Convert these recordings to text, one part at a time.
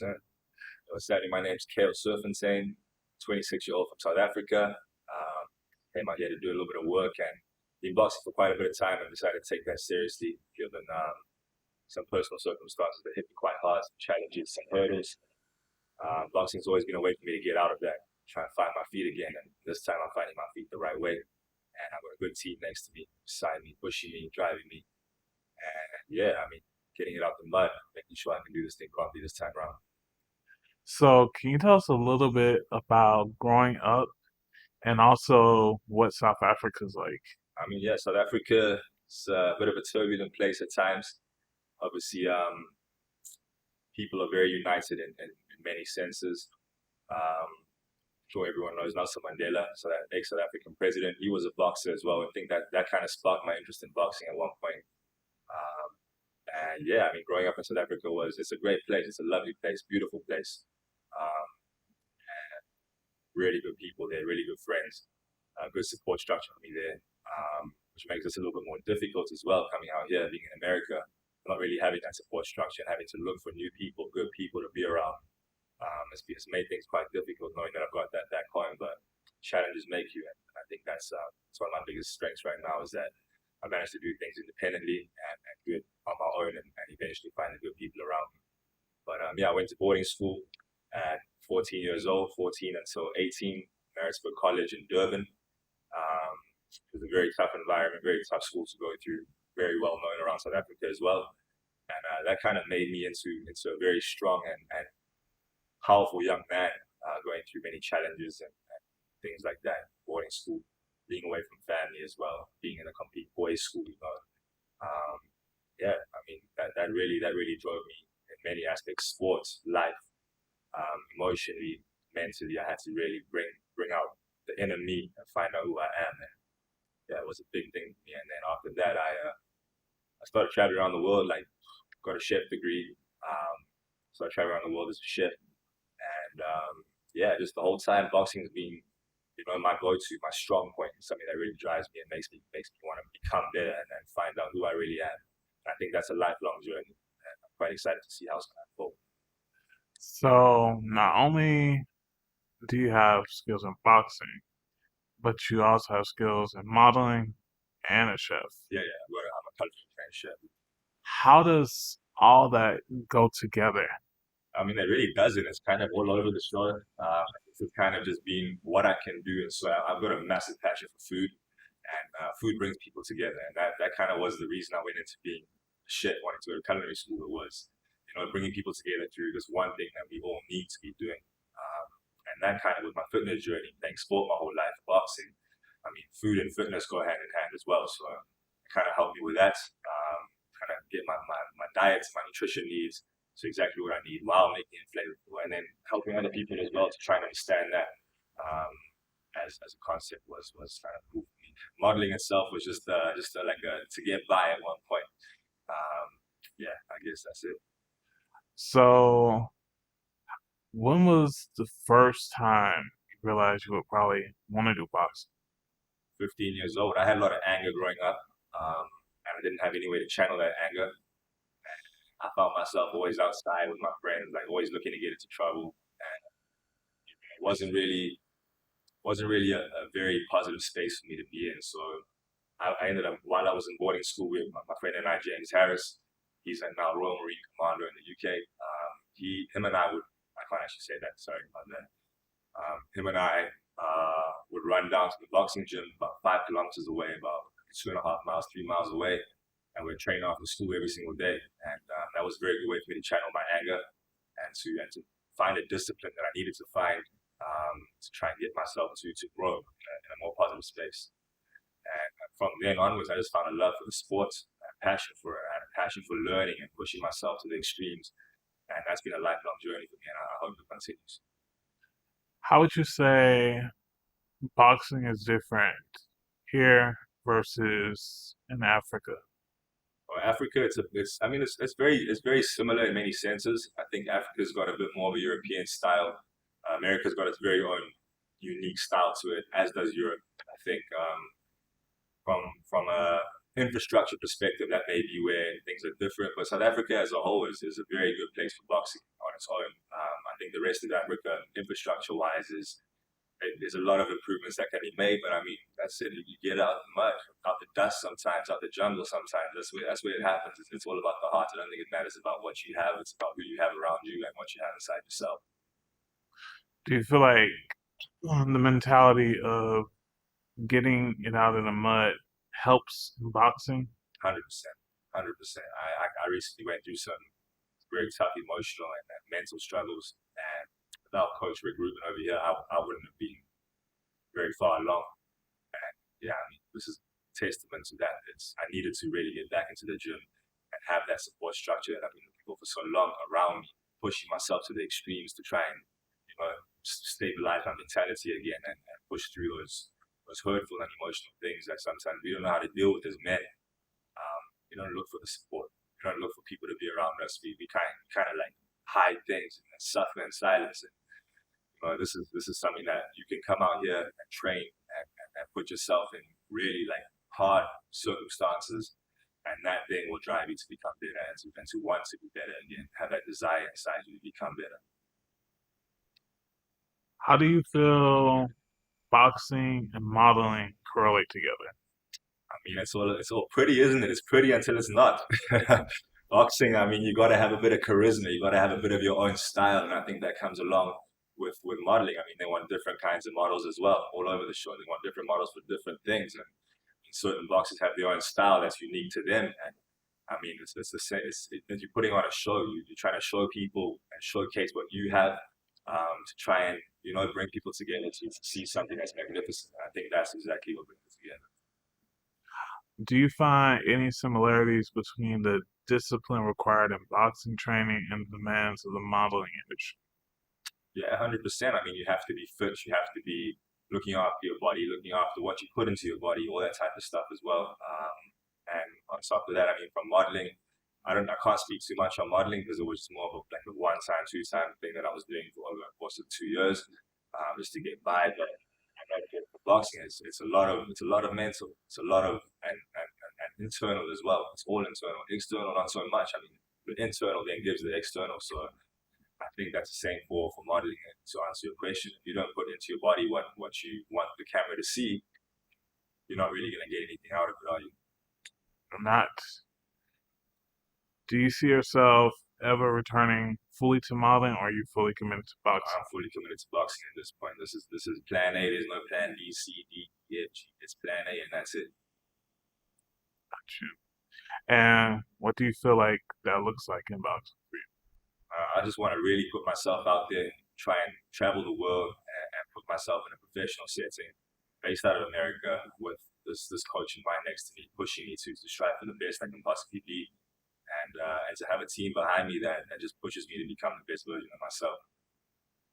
100%. Sadly, my name's Kale Surfenstein, 26-year-old from South Africa. Came out here to do a little bit of work and been boxing for quite a bit of time and decided to take that seriously given some personal circumstances that hit me quite hard, some challenges, some hurdles. Boxing's always been a way for me to get out of that, try and find my feet again. And this time I'm finding my feet the right way. And I've got a good team next to me, beside me, pushing me, driving me. And yeah, I mean, getting it out the mud, making sure I can do this thing properly this time around. So, can you tell us a little bit about growing up and also what South Africa's like? I mean, yeah, South Africa is a bit of a turbulent place at times. Obviously, people are very united in many senses. Sure everyone knows Nelson Mandela, so that ex-South African president. He was a boxer as well. I think that kind of sparked my interest in boxing at one point. Um, and yeah, I mean, growing up in South Africa it's a great place. It's a lovely place, beautiful place. Um, really good people there, really good friends, good support structure for me there, which makes it a little bit more difficult as well coming out here, being in America, not really having that support structure and having to look for new people, good people to be around. It's made things quite difficult knowing that I've got that coin, but challenges make you, and I think that's one of my biggest strengths right now is that I managed to do things independently and good on my own, and eventually find the good people around me. But yeah, I went to boarding school at 14 years old, 14 until 18, Maritzburg College in Durban. It was a very tough environment, very tough school to go through, very well known around South Africa as well. And that kind of made me into a very strong and powerful young man, going through many challenges and things like that. Boarding school, being away from family as well, being in a complete boys' school, you know. Um, yeah, I mean that really drove me in many aspects, sports, life, emotionally, mentally. I had to really bring out the inner me and find out who I am. And yeah, it was a big thing for me. And then after that, I started traveling around the world. Like, got a chef degree. Started traveling around the world as a chef. And yeah, just the whole time, boxing has been, my go-to, my strong point, something that really drives me and makes me want to become better and find out who I really am. And I think that's a lifelong journey, and I'm quite excited to see how it's going to unfold. So, not only do you have skills in boxing, but you also have skills in modeling and a chef. Yeah, yeah, I'm a culture trained chef. How does all that go together? I mean, it really doesn't. It's kind of all over the show. It's kind of just being what I can do. And so I've got a massive passion for food, and food brings people together. And that kind of was the reason I went into being a chef, wanting to go to culinary school. It was, bringing people together through this one thing that we all need to be doing. Um, and that kind of was my fitness journey, playing sport my whole life, boxing. I mean, food and fitness go hand in hand as well. So it kind of helped me with that. Kind of get my diets, my nutrition needs to exactly what I need while making it flavorful, and then helping other people as well to try and understand that, as a concept was kind of cool for me. Modeling itself was just like to get by at one point. Um, yeah, I guess that's it. So, when was the first time you realized you would probably want to do boxing? 15 years old, I had a lot of anger growing up, and I didn't have any way to channel that anger. I found myself always outside with my friends, like always looking to get into trouble, and it wasn't really a very positive space for me to be in. So I ended up, while I was in boarding school with my friend and I, James Harris. He's a now Royal Marine Commander in the UK. Him and I can't actually say that. Sorry about that. Him and I would run down to the boxing gym about 5 kilometers away, about 2.5 miles, 3 miles away, and we'd train after school every single day. And that was a very good way for me to channel my anger and to find a discipline that I needed to find, to try and get myself to grow in a more positive space. And from then onwards, I just found a love for the sport, a passion for it. I had a passion for learning and pushing myself to the extremes. And that's been a lifelong journey for me, and I hope it continues. How would you say boxing is different here versus in Africa? For Africa, I mean, it's very similar in many senses. I think Africa's got a bit more of a European style. America's got its very own unique style to it, as does Europe. I think, from a infrastructure perspective, that may be where things are different. But South Africa as a whole is a very good place for boxing on its own. think the rest of Africa, infrastructure-wise, there's a lot of improvements that can be made. But I mean, that's it. You get out the mud, out the dust sometimes, out the jungle sometimes. That's where it happens. It's all about the heart. I don't think it matters about what you have. It's about who you have around you and what you have inside yourself. Do you feel like the mentality of getting it out of the mud helps in boxing? 100%, 100%. I recently went through some very tough emotional and mental struggles, and without Coach Rick Rubin over here, I wouldn't have been very far along. And yeah, I mean, this is testament to that. I needed to really get back into the gym and have that support structure that I've been looking for so long around me, pushing myself to the extremes to try and, you know, stabilize my mentality again and push through those hurtful and emotional things that sometimes we don't know how to deal with as men. We don't look for the support. We don't look for people to be around us. We kind of like hide things and suffer in silence. And this is something that you can come out here and train and put yourself in really like hard circumstances, and that thing will drive you to become better and to want to be better again. Have that desire inside you to become better. How do you feel boxing and modeling correlate together? I mean, it's all pretty, isn't it? It's pretty until it's not. Boxing, I mean, you got to have a bit of charisma. You got to have a bit of your own style, and I think that comes along with modeling. I mean, they want different kinds of models as well, all over the show. They want different models for different things, and certain boxers have their own style that's unique to them. And I mean, it's the same. If you're putting on a show, you're trying to show people and showcase what you have, to try and bring people together to see something that's magnificent. I think that's exactly what brings us together. Do you find any similarities between the discipline required in boxing training and the demands of the modeling industry? Yeah, 100%. I mean, you have to be fit. You have to be looking after your body, looking after what you put into your body, all that type of stuff as well. And on top of that, I mean, from modeling, I can't speak too much on modeling because it was just more of like a one time, two time thing that I was doing for over the course of 2 years, just to get by. But I know for boxing, it's a lot of mental, it's a lot of and internal as well. It's all internal, external not so much. I mean, the internal then gives the external. So I think that's the same for modeling. And to answer your question, if you don't put into your body what you want the camera to see, you're not really going to get anything out of it, are you? Or not? Do you see yourself ever returning fully to modeling, or are you fully committed to boxing? I'm fully committed to boxing at this point. This is plan A. There's no plan B, C, D, E, F, G. It's plan A, and that's it. Got you. And what do you feel like that looks like in boxing for you? I just want to really put myself out there, try and travel the world, and put myself in a professional setting, based out of America, with this coach in mind next to me, pushing me to strive for the best I can possibly be, and to have a team behind me that just pushes me to become the best version of myself.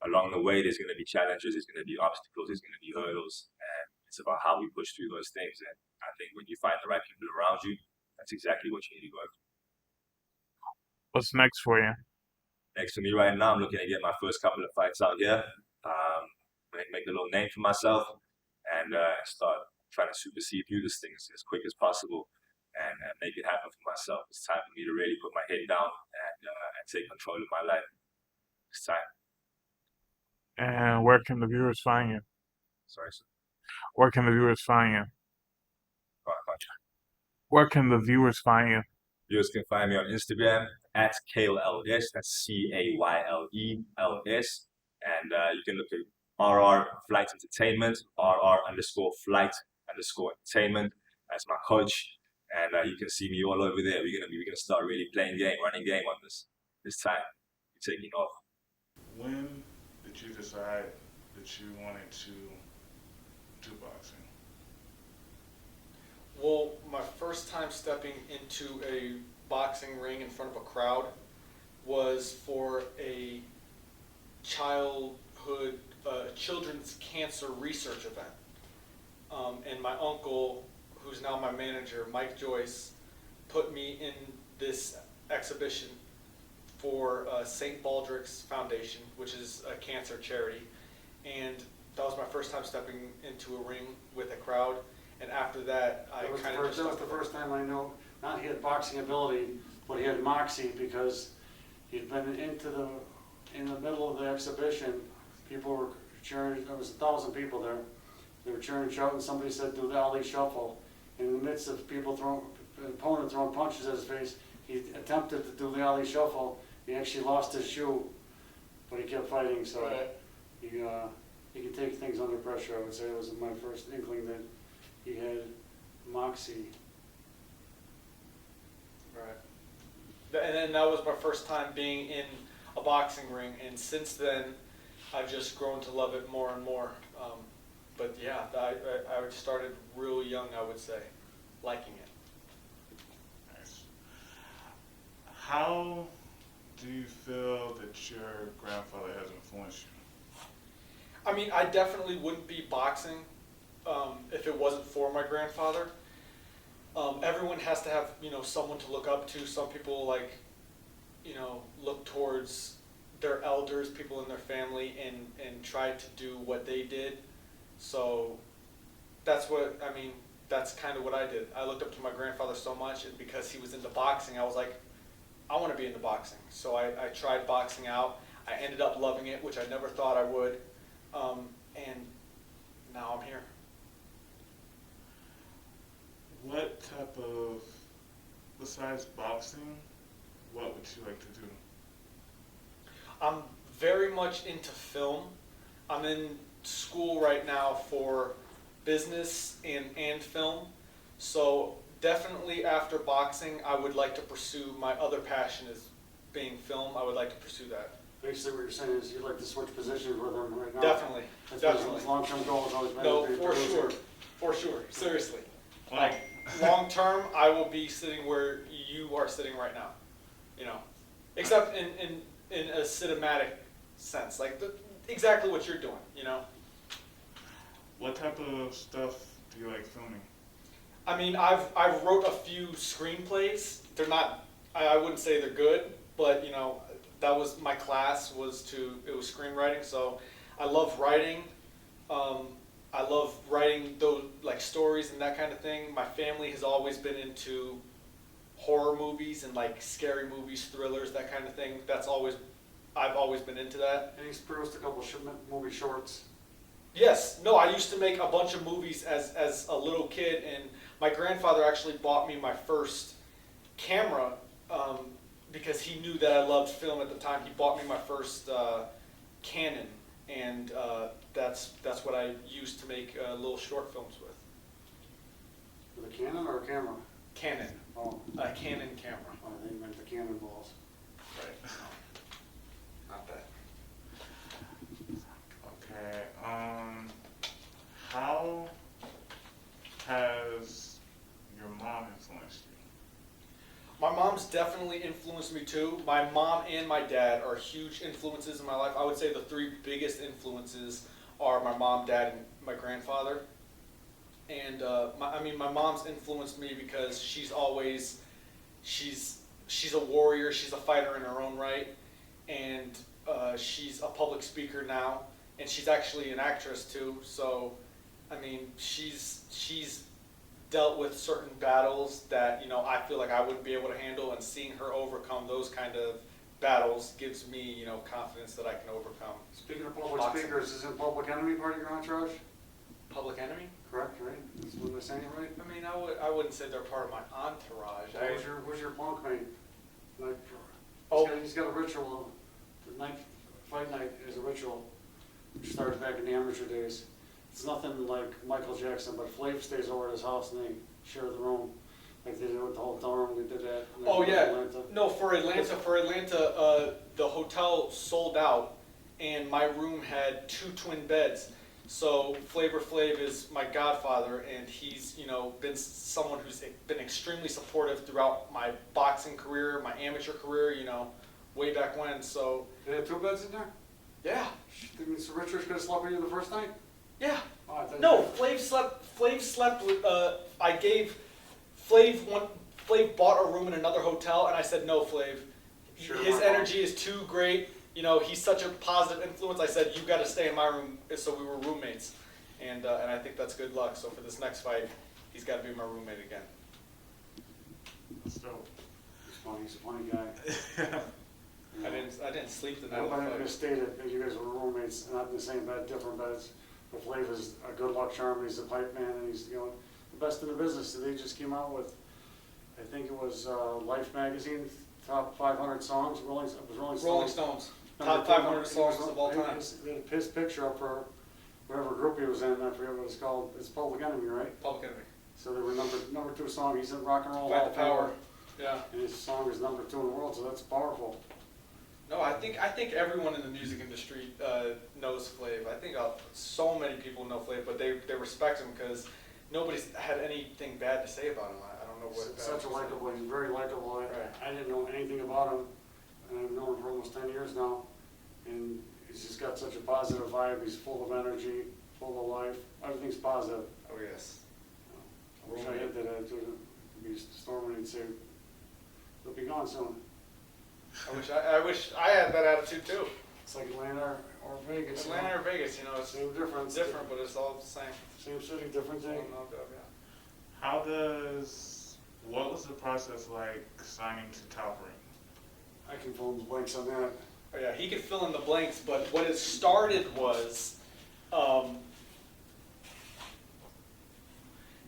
Along the way, there's going to be challenges, there's going to be obstacles, there's going to be hurdles, and it's about how we push through those things. And I think when you find the right people around you, that's exactly what you need to go for. What's next for you? Next to me right now, I'm looking to get my first couple of fights out here, make a little name for myself, and start trying to supersede through this thing as quick as possible, and make it happen for myself. It's time for me to really put my head down and take control of my life. It's time. And where can the viewers find you? Sorry, sir. Where can the viewers find you? Where can the viewers find you? Viewers can find me on Instagram at KayleLS. That's CAYLELS. And you can look at RR Flight Entertainment, RR underscore Flight underscore Entertainment. That's my coach. And you can see me all over there. We're gonna start really playing game, running game on this time. We're taking off. When did you decide that you wanted to do boxing? Well, my first time stepping into a boxing ring in front of a crowd was for a children's cancer research event. And my uncle, who's now my manager, Mike Joyce, put me in this exhibition for St. Baldrick's Foundation, which is a cancer charity. And that was my first time stepping into a ring with a crowd. And after that, I kind of just... That was the first time I know, not he had boxing ability, but he had moxie because he'd been into the in the middle of the exhibition, people were cheering, there was 1,000 people there. They were cheering, shouting, somebody said, do the Ali Shuffle. In the midst of people throwing, an opponent throwing punches at his face, he attempted to do the Ali Shuffle. He actually lost his shoe, but he kept fighting, so Right. he could take things under pressure, I would say. It was my first inkling that he had moxie. Right. And then that was my first time being in a boxing ring, and since then, I've just grown to love it more and more. But yeah, I started real young, I would say, liking it. Nice. How do you feel that your grandfather has influenced you? I mean, I definitely wouldn't be boxing if it wasn't for my grandfather. Everyone has to have, someone to look up to. Some people look towards their elders, people in their family, and try to do what they did. So that's kind of what I did. I looked up to my grandfather so much, and because he was into boxing, I was like, I want to be into boxing. So I tried boxing out. I ended up loving it, which I never thought I would. And now I'm here. What type of, besides boxing, what would you like to do? I'm very much into film. I'm in school right now for business and film. So definitely after boxing, I would like to pursue my other passion is being film. I would like to pursue that. Basically what you're saying is you'd like to switch positions with him right now? Definitely, That's definitely. his long-term goal has always been No, to be a for producer. sure, for sure. Seriously. Wow. Like long term, I will be sitting where you are sitting right now. Except in a cinematic sense, like exactly what you're doing. What type of stuff do you like filming? I mean, I've wrote a few screenplays. They're not. I wouldn't say they're good, but that was my class it was screenwriting. So I love writing. I love writing those like stories and that kind of thing. My family has always been into horror movies and like scary movies, thrillers, that kind of thing. I've always been into that. And he's produced a couple movie shorts. Yes, no, I used to make a bunch of movies as a little kid, and my grandfather actually bought me my first camera because he knew that I loved film at the time. He bought me my first Canon, and that's what I used to make little short films with. With a Canon or a camera? Canon, Oh, a Canon camera. I think you meant the cannonballs. Right. Not that. Okay, how has your mom influenced you? My mom's definitely influenced me too. My mom and my dad are huge influences in my life. I would say the three biggest influences are my mom, dad, and my grandfather. And my mom's influenced me because she's a warrior. She's a fighter in her own right, and she's a public speaker now, and she's actually an actress too. So, she's dealt with certain battles that I feel like I wouldn't be able to handle, and seeing her overcome those kind of battles gives me confidence that I can overcome. Speaking of public Boxing. speakers, isn't Public Enemy part of your entourage? Public Enemy? Correct, right? Was I saying it right? I wouldn't say they're part of my entourage. Who's your bunk mate? Like, Oh. he's got a ritual. The fight night is a ritual, which started back in the amateur days. It's nothing like Michael Jackson, but Flav stays over at his house and they share the room. Like they did with the hotel room, we did that. Oh in yeah, Atlanta. no, for Atlanta, the hotel sold out, and my room had 2 twin beds. So Flavor Flav is my godfather, and he's been someone who's been extremely supportive throughout my boxing career, my amateur career, way back when. So They had 2 beds in there? yeah, I mean, so Richards could have slept with you the first night? yeah. Oh, I thought No, you- Flav slept with. I gave Flav Flav bought a room in another hotel, and I said no, Flav. Sure, His Mark. energy is too great. He's such a positive influence. I said you got to stay in my room, so we were roommates, and I think that's good luck. So for this next fight, he's got to be my roommate again. That's dope. He's funny, he's a funny guy. I didn't sleep the night I'm of the gonna fight. state it, that you guys were roommates, not in the same bed, different beds. But Flav is a good luck charm, he's a pipe man, and he's, you know, the best in the business. They just came out with, I think it was Life magazine, top 500 songs, it was Rolling Rolling Stones. Stones, Number top two, 500 songs of all time. They had his picture up for whatever group he was in, I forget what it's called, it's Public Enemy, right? Public Enemy. So they were number 2 song, he's in Rock and Roll Fight Hall the of Fame, Power. Yeah. and his song is number 2 in the world, so that's powerful. No, I think everyone in the music industry knows Flav. I think so many people know Flav, but they respect him because nobody's had anything bad to say about him. I don't know what. Such a likable, he's very likable. Right. I didn't know anything about him, and I've known him for almost 10 years now. And he's just got such a positive vibe. He's full of energy, full of life. Everything's positive. Oh yes. I wish I had that attitude. It'd be storming and say, "They'll be gone soon." I wish I had that attitude too. It's like Atlanta or Vegas. you know? Atlanta or Vegas, it's Same difference. different, but it's all the same. Same city, different thing. Oh, no, yeah. What was the process like signing to Top Ring? I can fill in the blanks on that. Oh, yeah, he could fill in the blanks, but what it started was,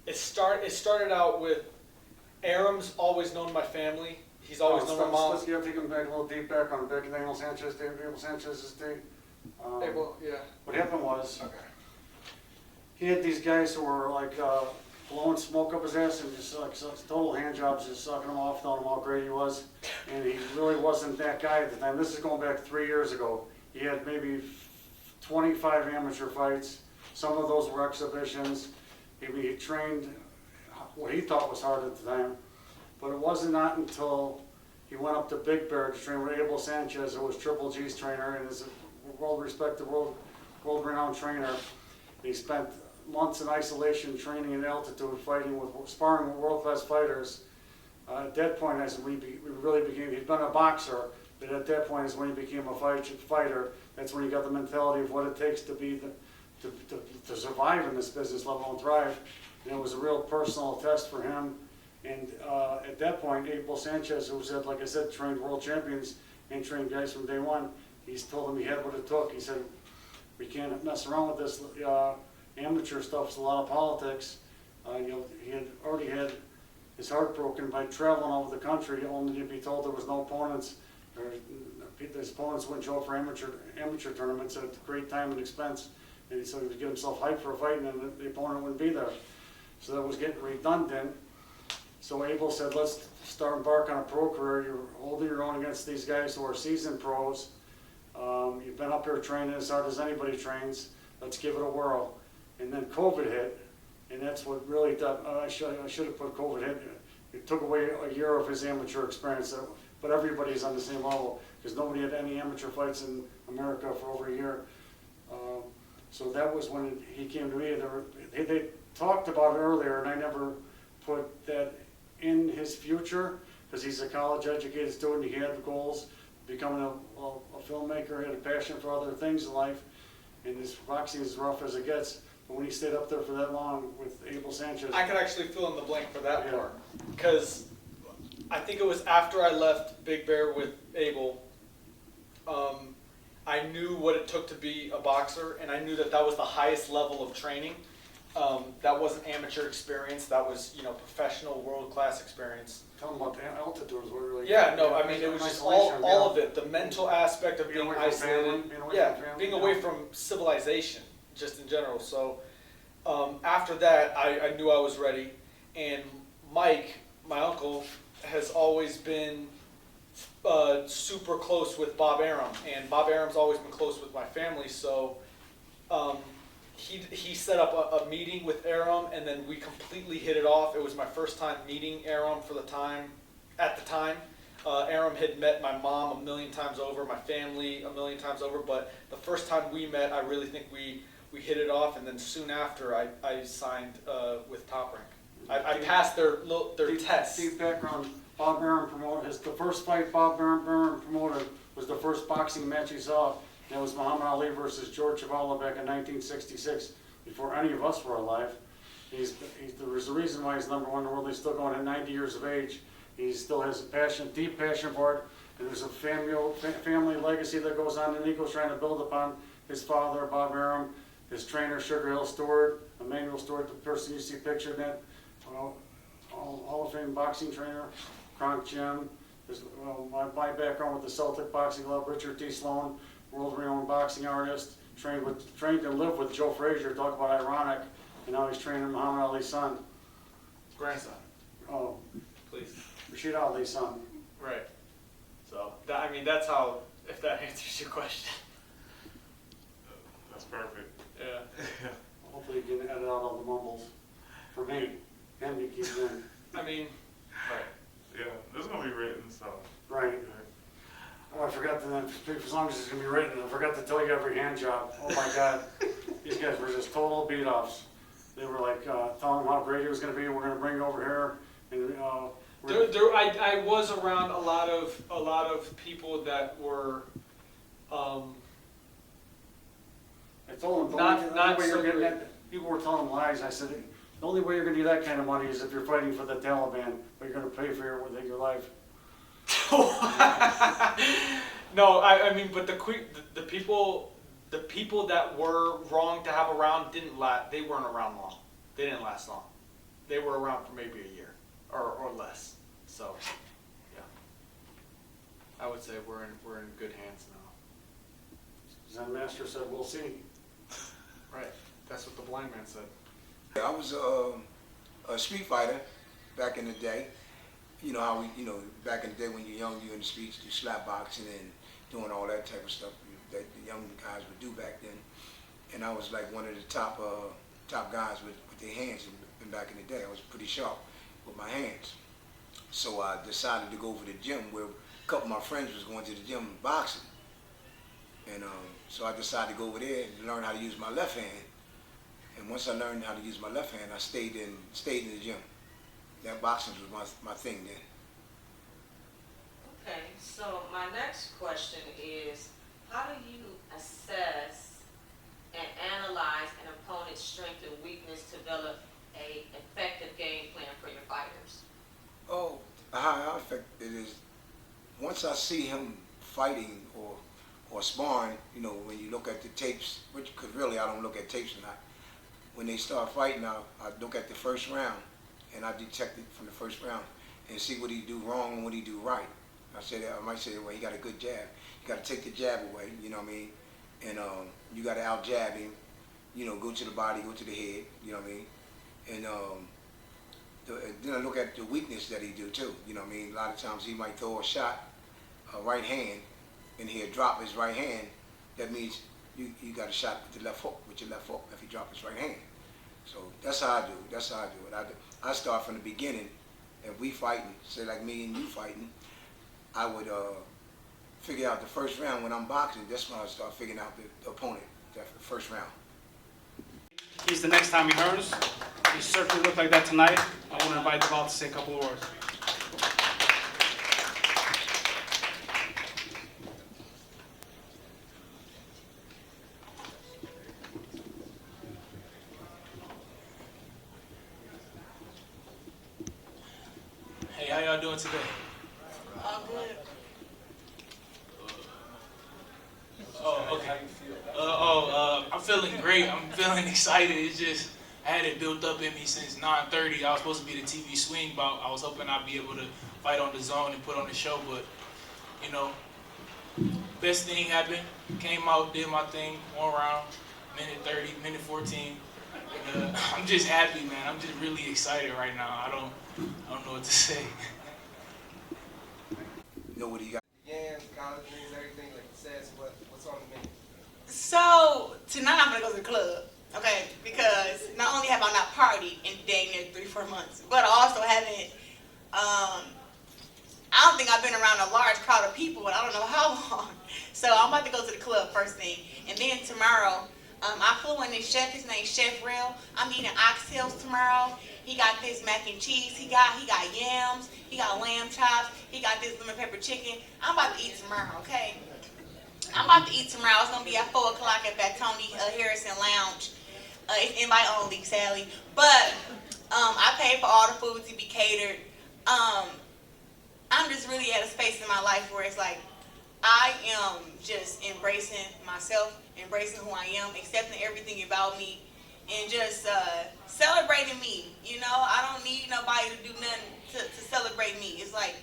it started out with Aram's always known my family. He's always known my mom. Let's get taken back a little deep back on back in Abel Sanchez's day. Hey, well, yeah. What happened was, Okay. he had these guys who were like blowing smoke up his ass and just like total hand jobs, just sucking him off, telling him how great he was. And he really wasn't that guy at the time. This is going back 3 years ago. He had maybe 25 amateur fights. Some of those were exhibitions. He trained what he thought was hard at the time. But it wasn't not until he went up to Big Bear to train with Abel Sanchez, who was Triple G's trainer and is a world-respected, world-renowned trainer. He spent months in isolation, training in altitude, sparring with world-class fighters. At that point, we really became, he'd been a boxer, but at that point is when he became a fighter. That's when he got the mentality of what it takes to be to survive in this business, let alone thrive. And it was a real personal test for him. And at that point, Abel Sanchez, who was, like I said, trained world champions and trained guys from day one, he's told him he had what it took. He said, we can't mess around with this amateur stuff. It's a lot of politics. He had already had his heart broken by traveling all over the country, only to be told there was no opponents, or his opponents wouldn't show up for amateur tournaments at great time and expense. And so he would get himself hyped for a fight, and then the opponent wouldn't be there. So that was getting redundant. So Abel said, let's embark on a pro career. You're holding your own against these guys who are seasoned pros. You've been up here training as hard as anybody trains. Let's give it a whirl. And then COVID hit, and that's what really done. I should have put COVID hit. It took away a year of his amateur experience, but everybody's on the same level because nobody had any amateur fights in America for over a year. So that was when he came to me. They talked about it earlier, and I never put that in his future because he's a college-educated student. He had goals, becoming a filmmaker. He had a passion for other things in life, and his boxing is rough as it gets. But when he stayed up there for that long with Abel Sanchez, I could actually fill in the blank for that Yeah. part because I think it was after I left Big Bear with Abel. I knew what it took to be a boxer, and I knew that was the highest level of training. That wasn't amateur experience. That was, professional, world-class experience. tell him about the altitude was what really. Yeah, no, I mean, it was just all of it. The mental aspect of Being being away from isolated. family, being away Yeah, from family, being yeah. away from civilization, just in general. So after that, I knew I was ready. And Mike, my uncle, has always been super close with Bob Aram. And Bob Aram's always been close with my family. So he set up a meeting with Aram, and then we completely hit it off. It was my first time meeting Aram at the time. Aram had met my mom a million times over, my family a million times over, but the first time we met, I really think we hit it off, and then soon after, I signed with Top Rank. I passed their tests. Deep background, Bob Arum promoted, the first fight Bob Arum promoted was the first boxing match he saw. And it was Muhammad Ali versus George Chavala back in 1966, before any of us were alive. There was a reason why he's #1 in the world. He's still going at 90 years of age. He still has a passion, deep passion for it. And there's a family legacy that goes on, and Nico's trying to build upon his father, Bob Aram, his trainer, Sugar Hill Stewart, Emmanuel Stewart, the person you see pictured in that, Hall of Fame boxing trainer, Kronk Jim. There's, my background with the Celtic Boxing Club, Richard T. Sloan, world-renowned boxing artist, trained and lived with Joe Frazier, talk about ironic, and now he's training Muhammad Ali's son. Grandson, Oh, please. Rashid Ali's son. Right. So, I mean, that's how, if that answers your question. That's perfect. Yeah. Hopefully you can edit out all the mumbles for me, and to keep in. I mean, right. Yeah, it's gonna be written, so. Right. Oh, I forgot to, as long as it's gonna be written, I forgot to tell you every hand job. Oh my God. These guys were just total beat-offs. They were like, telling them how great it was gonna be, we're gonna bring it over here, and, I was around a lot of people that were, I told them, Not way so you're getting great. that, people were telling lies. I said, the only way you're gonna do that kind of money is if you're fighting for the Taliban, but you're gonna pay for it with your life. No, I mean, but the people that were wrong to have around they weren't around long. They didn't last long. They were around for maybe a year or less. So, yeah, I would say we're in good hands now. Zen Master said, we'll see. Right. That's what the blind man said. I was a street fighter back in the day. You know how back in the day when you're young, you're in the streets, do slap boxing and doing all that type of stuff that the young guys would do back then. And I was like one of the top guys with their hands. And back in the day, I was pretty sharp with my hands. So I decided to go over to the gym where a couple of my friends was going to the gym boxing. And so I decided to go over there and learn how to use my left hand. And once I learned how to use my left hand, I stayed in the gym. That boxing was my thing then. Okay, so my next question is, how do you assess and analyze an opponent's strength and weakness to develop an effective game plan for your fighters? Oh, how effective it is. Once I see him fighting or sparring, when you look at the tapes, because really I don't look at tapes a lot. When they start fighting, I look at the first round, and I detect it from the first round and see what he do wrong and what he do right. I might say, well, he got a good jab. You got to take the jab away, you know what I mean? And you got to out jab him, go to the body, go to the head, you know what I mean? And then I look at the weakness that he do too, you know what I mean? A lot of times he might throw a shot, a right hand, and he'll drop his right hand. That means you got a shot with your left hook if he drop his right hand. So that's how I do it. I start from the beginning. If we fighting, say like me and you fighting, I would figure out the first round when I'm boxing. That's when I start figuring out the opponent, the first round. He's the next time he earns. He certainly looked like that tonight. I want to invite Deval to say a couple of words. Hey, how y'all doing today? All good. Okay. I'm feeling great. I'm feeling excited. It's just, I had it built up in me since 9:30. I was supposed to be the TV swing bout. I was hoping I'd be able to fight on the zone and put on the show, but, best thing happened. Came out, did my thing, 1 round, minute 30, minute 14. And, I'm just happy, man. I'm just really excited right now. I don't know what to say. You know what he got? Yams, collard greens, everything like it says. What's on the menu? So tonight I'm gonna go to the club, okay? Because not only have I not partied in dang near 3-4 months, but I also haven't. I don't think I've been around a large crowd of people, but I don't know how long. So I'm about to go to the club first thing, and then tomorrow I flew in this chef. His name's Chef Real. I'm eating oxtails tomorrow. He got this mac and cheese. He got yams. He got lamb chops. He got this lemon pepper chicken. I'm about to eat tomorrow, okay? I'm about to eat tomorrow. It's gonna be at 4 o'clock at that Tony Harrison Lounge. It's invite only, Sally. But I paid for all the food to be catered. I'm just really at a space in my life where it's like, I am just embracing myself, embracing who I am, accepting everything about me, and just celebrating me. You know, I don't need nobody to do nothing to celebrate me. It's like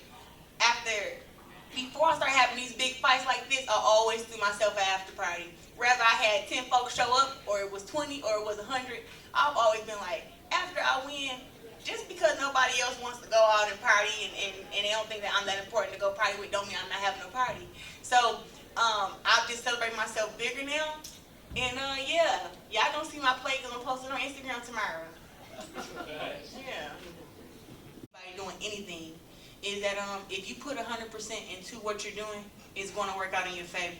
before I start having these big fights like this, I always threw myself an after party. Whether I had 10 folks show up, or it was 20, or it was 100, I've always been like, after I win, just because nobody else wants to go out and party and they don't think that I'm that important to go party with, don't mean I'm not having no party. So I'll just celebrate myself bigger now. And yeah, y'all gonna see my plate because I'm posting on Instagram tomorrow. Yeah. By doing anything is that if you put 100% into what you're doing, it's going to work out in your favor.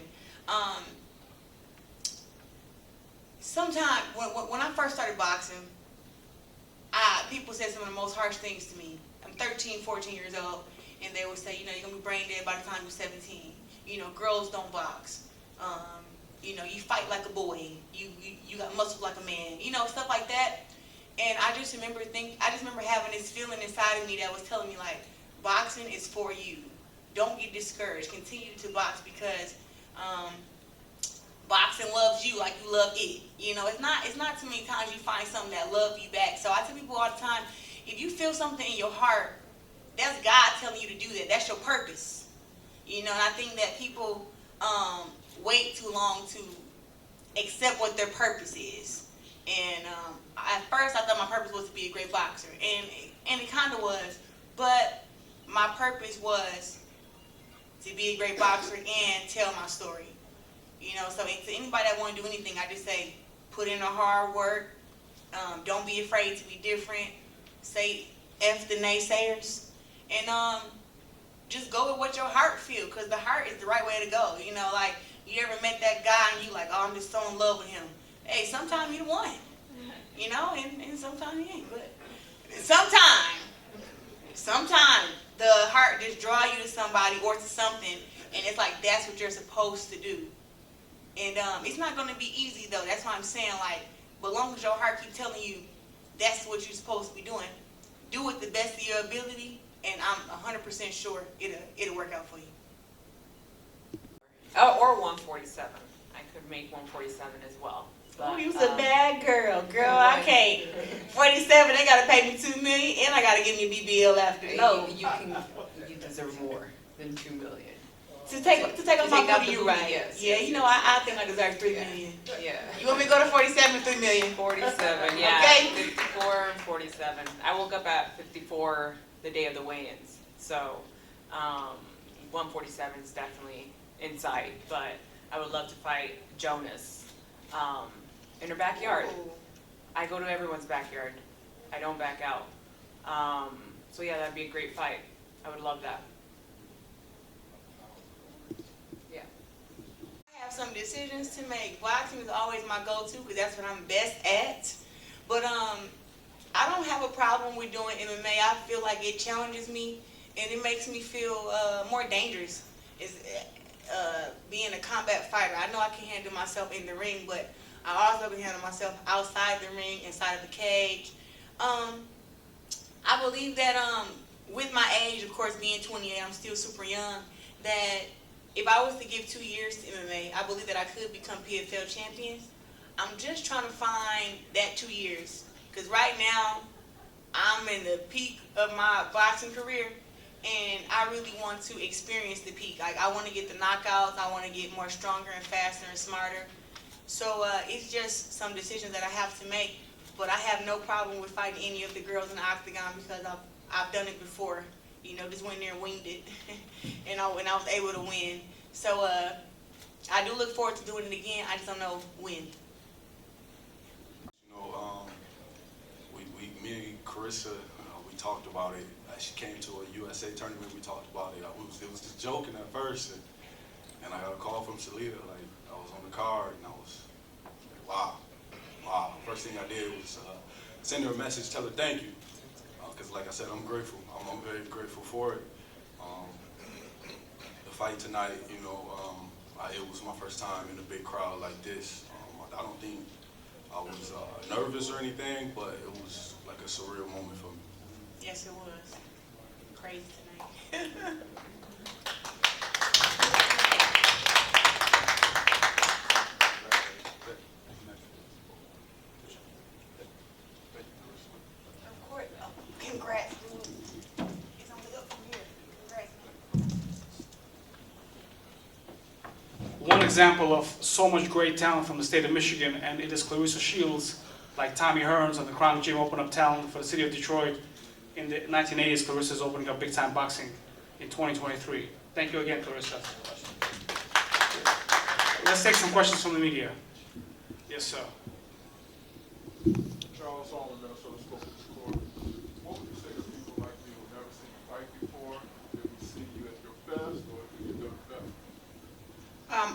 Sometimes when I first started boxing, people said some of the most harsh things to me. I'm 13, 14 years old, and they would say, you're going to be brain dead by the time you're 17. Girls don't box. You fight like a boy. You got muscle like a man. Stuff like that. And I just remember having this feeling inside of me that was telling me, like, boxing is for you. Don't get discouraged. Continue to box because boxing loves you like you love it. It's not too many times you find something that loves you back. So I tell people all the time, if you feel something in your heart, that's God telling you to do that. That's your purpose. And I think that people wait too long to accept what their purpose is. And at first I thought my purpose was to be a great boxer, and it kind of was, but my purpose was to be a great boxer and tell my story. So to anybody that want to do anything, I just say put in the hard work. Don't be afraid to be different. Say F the naysayers, and just go with what your heart feels, because the heart is the right way to go. Like, you ever met that guy and you like, oh, I'm just so in love with him. Hey, sometimes you the one, and sometimes you ain't. But sometimes the heart just draw you to somebody or to something, and it's like that's what you're supposed to do. And it's not going to be easy though. That's why I'm saying, like, but long as your heart keeps telling you that's what you're supposed to be doing, do it the best of your ability, and I'm 100% sure it'll work out for you. Oh, or 147. I could make 147 as well. Oh, you was a bad girl. Girl, I can't. 47, they got to pay me $2 million, and I got to give me a BBL after. No. You deserve more than $2 million. To take off my booty, you right. Yes, yeah, yes, I think I deserve $3 million. Yeah. You want me to go to 47, $3 million? 47, yeah. Okay. 54 and 47. I woke up at 54 the day of the weigh-ins. So 147 is definitely in sight. But I would love to fight Jonas in her backyard. Ooh. I go to everyone's backyard. I don't back out. So yeah, that'd be a great fight. I would love that. Yeah. I have some decisions to make. Boxing is always my go-to because that's what I'm best at. But I don't have a problem with doing MMA. I feel like it challenges me and it makes me feel more dangerous. Being a combat fighter, I know I can handle myself in the ring, but I also can handle myself outside the ring, inside of the cage. I believe that with my age, of course, being 28, I'm still super young, that if I was to give 2 years to MMA, I believe that I could become PFL champion. I'm just trying to find that 2 years, because right now, I'm in the peak of my boxing career, and I really want to experience the peak. Like, I want to get the knockouts, I want to get more stronger and faster and smarter. So it's just some decisions that I have to make, but I have no problem with fighting any of the girls in the octagon because I've done it before. Just went there and winged it, and I was able to win. So I do look forward to doing it again. I just don't know when. Me and Carissa, we talked about it. She came to a USA tournament. We talked about it. It was just joking at first, and I got a call from Shalita. Like, I was on the card, and I was like, wow. First thing I did was send her a message, tell her thank you, because like I said, I'm grateful. I'm very grateful for it. The fight tonight, it was my first time in a big crowd like this. I don't think I was nervous or anything, but it was like a surreal moment for me. Yes, it was. Crazy tonight. Of course. Oh, congrats, dude. It's only up from here. Congrats, man. One example of so much great talent from the state of Michigan, and it is Clarissa Shields, like Tommy Hearns and the Crown Gym opened up talent for the city of Detroit. In the 1980s, Clarissa is opening up big time boxing in 2023. Thank you again, Clarissa. Let's take some questions from the media. Yes, sir. Charles Solomon, Minnesota Spoken Court. What would you say to people like me who've never seen you fight before? Did we see you at your best, or did you do better?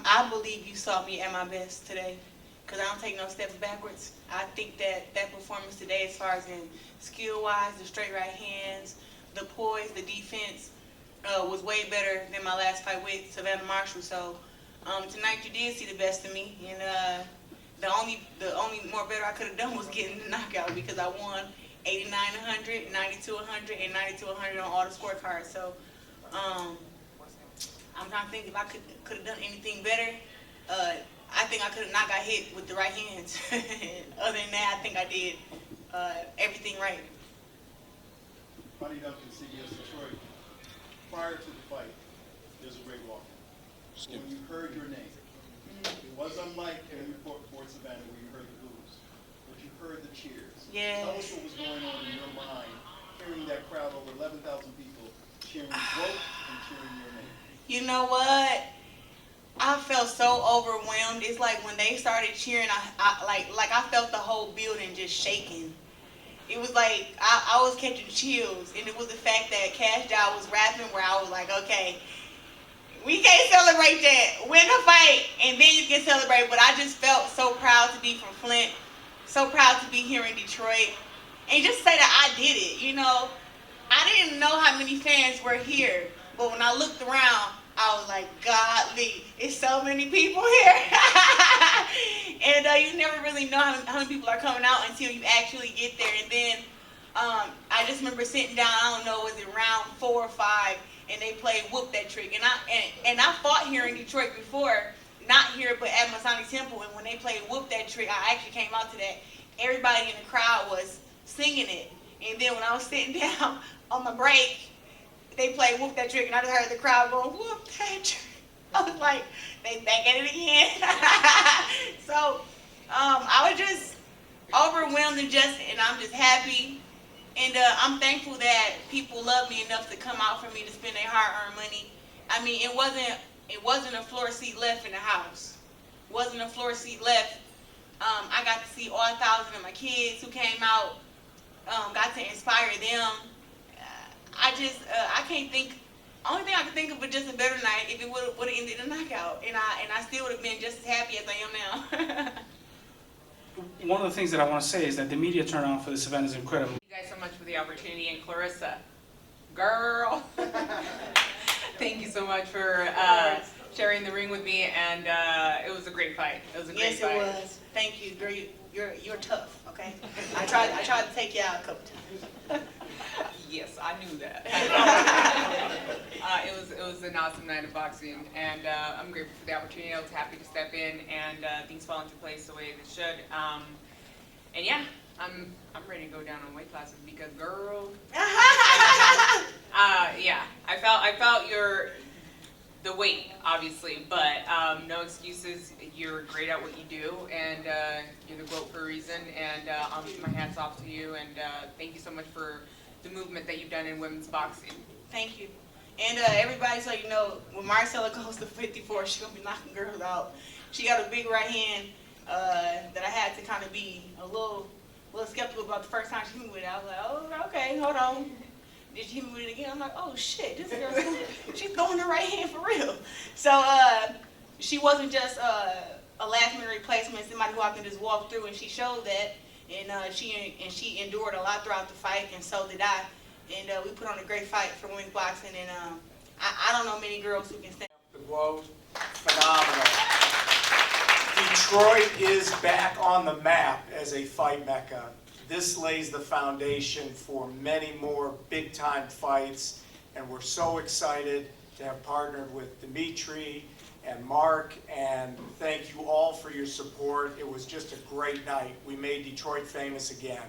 I believe you saw me at my best today, because I don't take no steps backwards. I think that performance today, as far as in skill-wise, the straight right hands, the poise, the defense, was way better than my last fight with Savannah Marshall. So tonight you did see the best of me, and the only more better I could have done was getting the knockout, because I won 89-100, 92-100, and 92-100 on all the scorecards. So I'm trying to think if I could have done anything better. I think I could have not got hit with the right hands. Other than that, I think I did everything right. Ronnie Duncan, CBS Detroit. Prior to the fight, there's a great walk. When you heard your name, it was unlike when you fought Fort Savannah where you heard the boos, but you heard the cheers. Yes. Tell us what was going on in your mind, hearing that crowd, over 11,000 people, cheering you both and cheering your name. You know what? I felt so overwhelmed. It's like when they started cheering, I felt the whole building just shaking. It was like I was catching chills, and it was the fact that Cash Doll was rapping where I was like, okay, we can't celebrate that. Win a fight, and then you can celebrate. But I just felt so proud to be from Flint, so proud to be here in Detroit, and just say that I did it. You know, I didn't know how many fans were here, but when I looked around, I was like, godly, it's so many people here. And you never really know how many people are coming out until you actually get there. And then I just remember sitting down, I don't know, was it round 4 or 5, and they played Whoop That Trick. And I fought here in Detroit before, not here, but at Masonic Temple. And when they played Whoop That Trick, I actually came out to that. Everybody in the crowd was singing it. And then when I was sitting down on my break, they played Whoop That Trick, and I just heard the crowd going, whoop that trick. I was like, they back at it again. So I was just overwhelmed and I'm just happy. And I'm thankful that people love me enough to come out for me to spend their hard-earned money. I mean, it wasn't a floor seat left in the house. Wasn't a floor seat left. I got to see all 1,000 of my kids who came out, got to inspire them. I can't think. Only thing I can think of was just a better night if it would have ended a knockout, and I still would have been just as happy as I am now. One of the things that I want to say is that the media turnout for this event is incredible. Thank you guys so much for the opportunity, and Clarissa, girl, thank you so much for sharing the ring with me, and it was a great fight. It was a great fight. Yes, it was. Thank you, girl. You're tough. Okay. I tried to take you out a couple times. Yes, I knew that. It was an awesome night of boxing, and I'm grateful for the opportunity. I was happy to step in, and things fell into place the way they should. And yeah, I'm ready to go down on weight classes because, girl. Yeah, I felt the weight, obviously, but no excuses. You're great at what you do, and you're the GOAT for a reason. And my hats off to you, and thank you so much for the movement that you've done in women's boxing. Thank you. And everybody, so you know, when Marcella goes to 54, she's going to be knocking girls out. She got a big right hand that I had to kind of be a little skeptical about the first time she hit me with it. I was like, oh, okay, hold on. Did she hit me with it again? I'm like, oh, shit, this girl, she's throwing her right hand for real. So she wasn't just a last-minute replacement, somebody who I can just walk through, and she showed that. And she endured a lot throughout the fight, and so did I. And we put on a great fight for women's boxing, and I don't know many girls who can stand. The globe, phenomenal. Detroit is back on the map as a fight mecca. This lays the foundation for many more big-time fights and we're so excited to have partnered with Dimitri and Mark, and thank you all for your support. It was just a great night. We made Detroit famous again.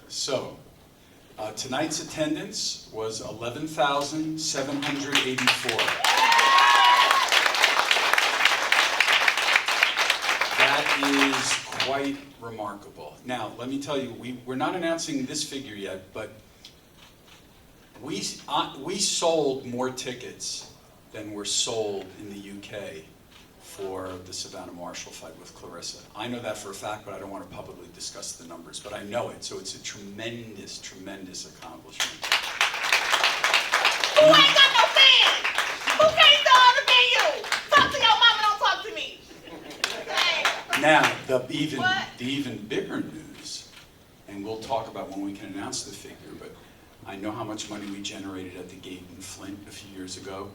So, tonight's attendance was 11,784. That is quite remarkable. Now, let me tell you, we're not announcing this figure yet, but we sold more tickets than were sold in the UK for the Savannah Marshall fight with Clarissa. I know that for a fact, but I don't want to publicly discuss the numbers, but I know it, so it's a tremendous, tremendous accomplishment. Who ain't got no fans? Who can't sell on the venue? Talk to your mama, don't talk to me. Okay. Now, the even bigger news, and we'll talk about when we can announce the figure, but I know how much money we generated at the gate in Flint a few years ago.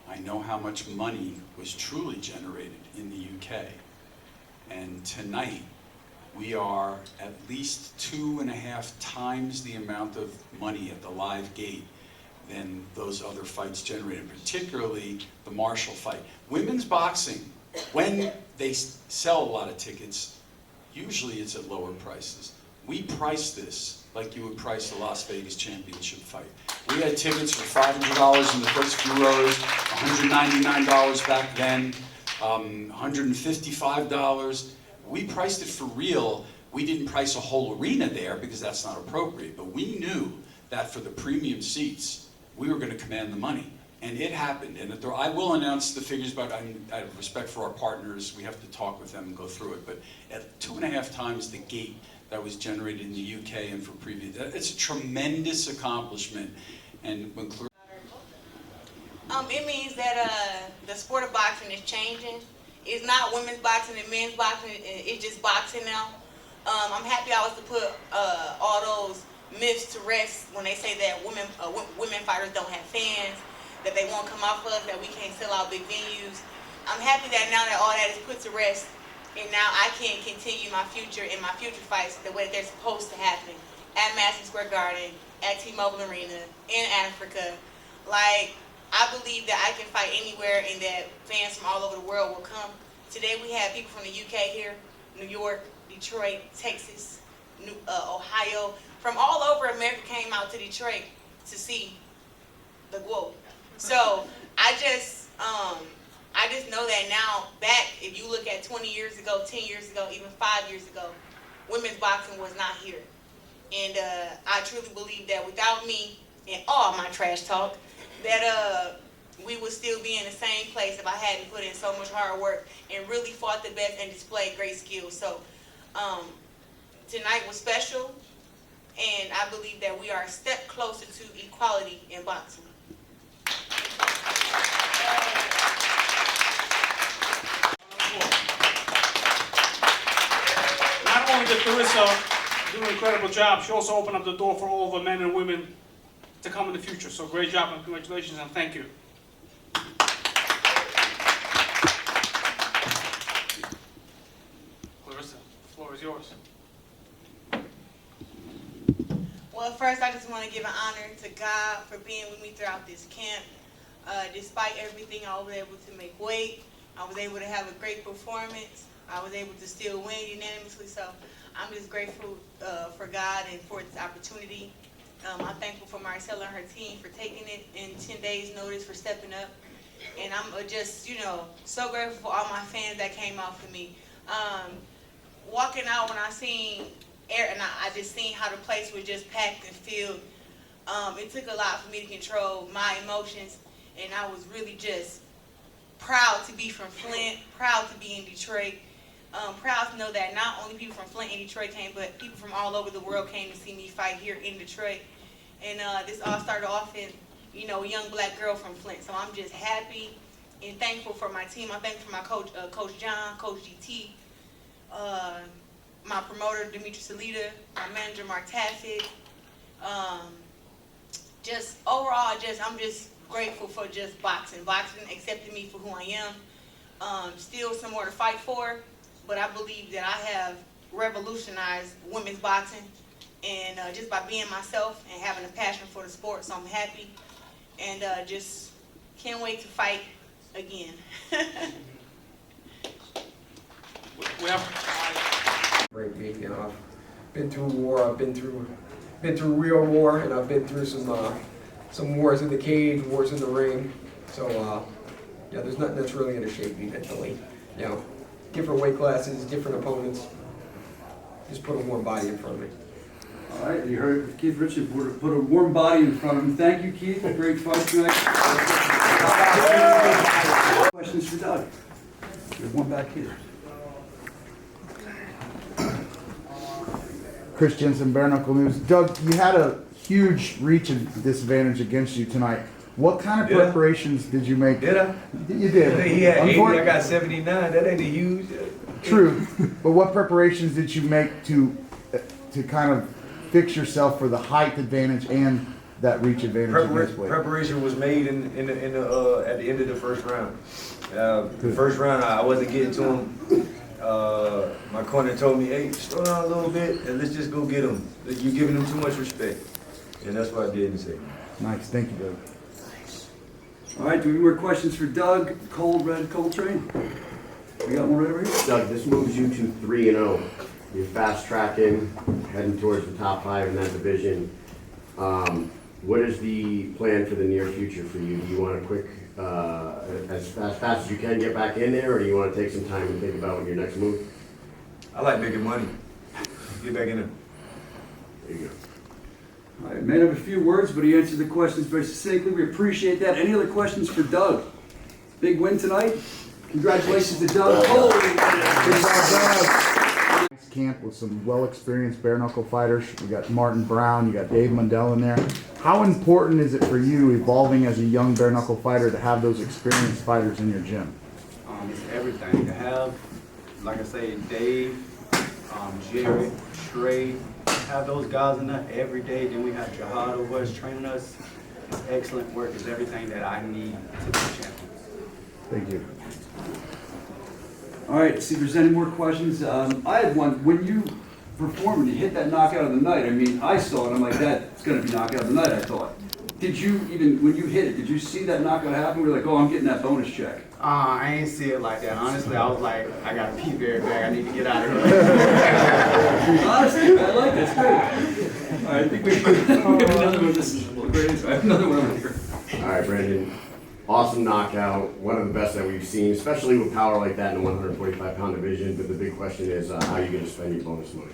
I know how much money was truly generated in the UK. And tonight, we are at least 2.5 times the amount of money at the live gate than those other fights generated, particularly the Marshall fight. Women's boxing, when they sell a lot of tickets, usually it's at lower prices. We price this like you would price a Las Vegas championship fight. We had tickets for $500 in the first few rows, $199 back then, $155. We priced it for real. We didn't price a whole arena there because that's not appropriate, but we knew that for the premium seats, we were going to command the money. And it happened. And I will announce the figures, but out of respect for our partners, we have to talk with them and go through it. But at 2.5 times the gate that was generated in the UK and for previous, it's a tremendous accomplishment. And when It means that the sport of boxing is changing. It's not women's boxing and men's boxing. It's just boxing now. I'm happy I was to put all those myths to rest when they say that women fighters don't have fans, that they won't come off us, that we can't sell out big venues. I'm happy that now that all that is put to rest, and now I can continue my future and my future fights the way that they're supposed to happen at Madison Square Garden, at T-Mobile Arena, in Africa. Like, I believe that I can fight anywhere and that fans from all over the world will come. Today we have people from the UK here, New York, Detroit, Texas, Ohio. From all over America came out to Detroit to see the Globe. So I just know that now, back, if you look at 20 years ago, 10 years ago, even 5 years ago, women's boxing was not here. And I truly believe that without me and all my trash talk, that we would still be in the same place if I hadn't put in so much hard work and really fought the best and displayed great skills. So tonight was special, and I believe that we are a step closer to equality in boxing. Not only did Clarissa do an incredible job, she also opened up the door for all the men and women to come in the future. So great job and congratulations and thank you. Clarissa, the floor is yours. Well, first I just want to give an honor to God for being with me throughout this camp. Despite everything, I was able to make weight. I was able to have a great performance. I was able to still win unanimously. So I'm just grateful for God and for this opportunity. I'm thankful for Marcella and her team for taking it in 10 days notice, for stepping up. And I'm just, so grateful for all my fans that came out for me. Walking out when I seen Air, and I just seen how the place was just packed and filled. It took a lot for me to control my emotions, and I was really just proud to be from Flint, proud to be in Detroit, proud to know that not only people from Flint and Detroit came, but people from all over the world came to see me fight here in Detroit. And this all started off in, a young black girl from Flint. So I'm just happy and thankful for my team. I'm thankful for my coach, Coach John, Coach GT, my promoter, Dimitri Salita, my manager, Mark Taffet, just overall, I'm just grateful for just boxing. Boxing accepted me for who I am. Still some more to fight for, but I believe that I have revolutionized women's boxing, and just by being myself and having a passion for the sport, so I'm happy, and just can't wait to fight again. Great week, you know. I've been through war. I've been through real war, and I've been through some wars in the cage, wars in the ring. So yeah, there's nothing that's really gonna shake me mentally. You know, different weight classes, different opponents. Just put a warm body in front of me. All right, you heard Keith Richard put a warm body in front of him. Thank you, Keith. A great fight tonight. Questions for Doug? There's one back here. Chris Jensen, Bare Knuckle News. Doug, you had a huge reach and disadvantage against you tonight. What kind of preparations did you make? Did I? You did. He had 80, I got 79. That ain't a huge. True, but what preparations did you make to kind of fix yourself for the height advantage and that reach advantage against Blake? Preparation was made at the end of the first round. The first round, I wasn't getting to him. My corner told me, "Hey, slow down a little bit and let's just go get him. You're giving him too much respect," and that's what I did and said. Nice, thank you, Doug. All right, do we have more questions for Doug? Cold Red Coltrane. We got one right over here. Doug, this moves you to 3-0. You're fast tracking, heading towards the top 5 in that division. What is the plan for the near future for you? Do you want a quick, as fast as you can, get back in there, or do you want to take some time and think about your next move? I like making money. Get back in there. There you go. All right, man, have a few words, but he answered the questions very succinctly. We appreciate that. Any other questions for Doug? Big win tonight. Congratulations to Doug. Holy Camp with some well-experienced bare knuckle fighters. We got Martin Brown, you got Dave Mundell in there. How important is it for you, evolving as a young bare knuckle fighter, to have those experienced fighters in your gym? It's everything to have, like I say, Dave, Jerry, Trey, have those guys in there every day. Then we have Jihad over us training us. It's excellent work. It's everything that I need to be champions. Thank you. All right, let's see if there's any more questions. I had one. When you performed and you hit that knockout of the night, I mean, I saw it. I'm like, that's going to be knockout of the night, I thought. Did you even, when you hit it, did you see that knockout happen? We were like, oh, I'm getting that bonus check. I ain't see it like that. Honestly, I was like, I got to pee very bad. I need to get out of here. Honestly, man, I like this. Good. All right, I think we have another one. This is great. I have another one over here. All right, Brandon. Awesome knockout, one of the best that we've seen, especially with power like that in the 145-pound division. But the big question is, how are you going to spend your bonus money?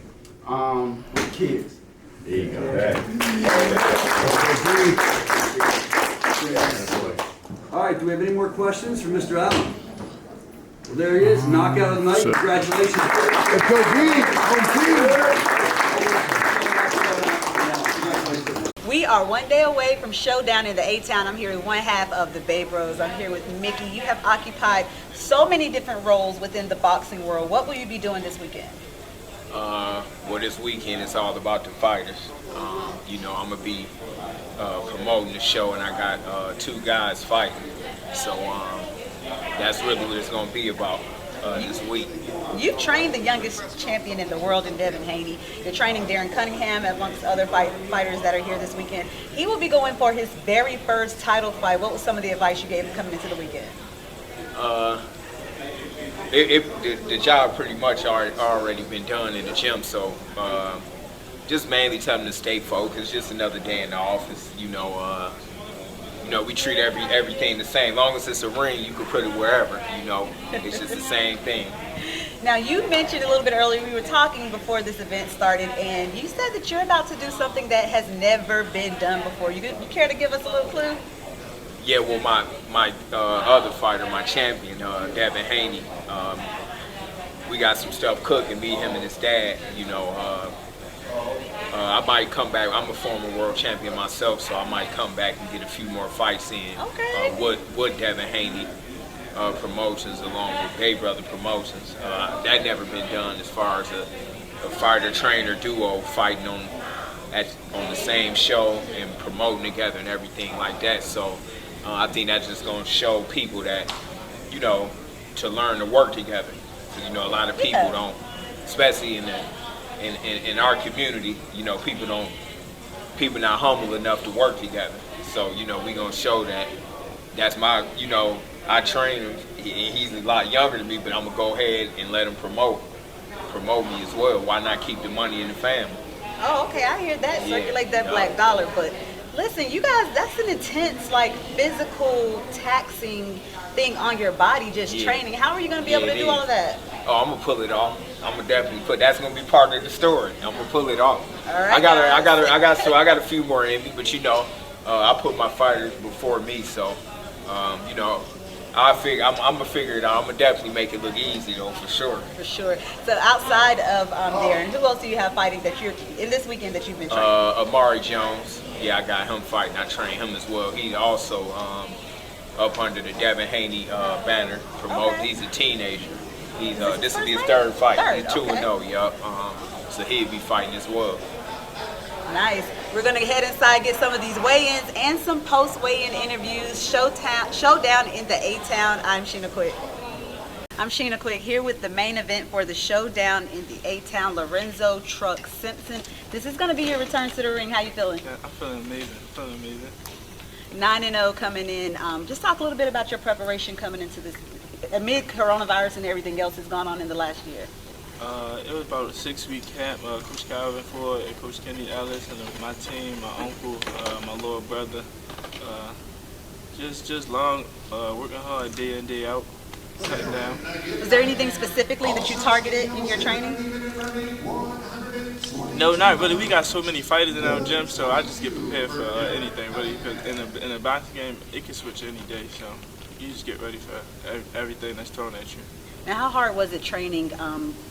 With kids. There you go. All right, do we have any more questions for Mr. Allen? Well, there he is, knockout of the night. Congratulations. Let's go, We are one day away from Showdown in the A-Town. I'm here with one half of the Bay Bros. I'm here with Mickey. You have occupied so many different roles within the boxing world. What will you be doing this weekend? Well, this weekend it's all about the fighters. You know, I'm going to be promoting the show, and I got 2 guys fighting. So that's really what it's going to be about this week. You've trained the youngest champion in the world in Devin Haney. You're training Darren Cunningham amongst other fighters that are here this weekend. He will be going for his very first title fight. What was some of the advice you gave him coming into the weekend? The job pretty much already been done in the gym, so just mainly tell him to stay focused. Just another day in the office, you know, we treat everything the same. As long as it's a ring, you can put it wherever, you know. It's just the same thing. Now, you mentioned a little bit earlier, we were talking before this event started, and you said that you're about to do something that has never been done before. You care to give us a little clue? Yeah, well, my other fighter, my champion, Devin Haney, we got some stuff cooking, me, him, and his dad, you know. I might come back. I'm a former world champion myself, so I might come back and get a few more fights in. Okay. With Devin Haney Promotions along with Bay Brother Promotions. That never been done as far as a fighter-trainer duo fighting on on the same show and promoting together and everything like that. So I think that's just gonna show people that, you know, to learn to work together. Because, you know, a lot of people don't, especially in our community, you know, people not humble enough to work together. So, you know, we gonna show that. That's my, you know, I train him. He's a lot younger than me, but I'm gonna go ahead and let him promote me as well. Why not keep the money in the family? Oh, okay, I hear that. Yeah, Circulate that black dollar. But listen, you guys, that's an intense, like, physical, taxing thing on your body, just training. How are you going to be able to do all of that? Oh, I'm gonna pull it off. I'm gonna definitely that's gonna be part of the story. I'm gonna pull it off. All right, I got a few more in me, but you know, I put my fighters before me, so you know, I'm gonna figure it out. I'm gonna definitely make it look easy though, for sure. For sure. So outside of Darren, who else do you have fighting that you're in this weekend that you've been training? Amari Jones. Yeah, I got him fighting. I train him as well. He's also up under the Devin Haney banner. He's a teenager. He's this will be his third fight. He's 2-0. Yup. So he'll be fighting as well. Nice. We're going to head inside, get some of these weigh-ins and some post-weigh-in interviews. Showdown in the A-Town. I'm Sheena Quick. I'm Sheena Quick here with the main event for the Showdown in the A-Town, Lorenzo Truck Simpson. This is going to be your return to the ring. How you feeling? Yeah, I'm feeling amazing. 9-0 coming in. Just talk a little bit about your preparation coming into this, amid coronavirus and everything else that's gone on in the last year. It was about a 6-week camp. Coach Calvin Ford and Coach Kenny Ellis and my team, my uncle, my little brother. Just long, working hard day in, day out, cutting down. Was there anything specifically that you targeted in your training? No, not really. We got so many fighters in our gym, so I just get prepared for anything, really. Because in a boxing game, it can switch any day, so you just get ready for everything that's thrown at you. Now, how hard was it training,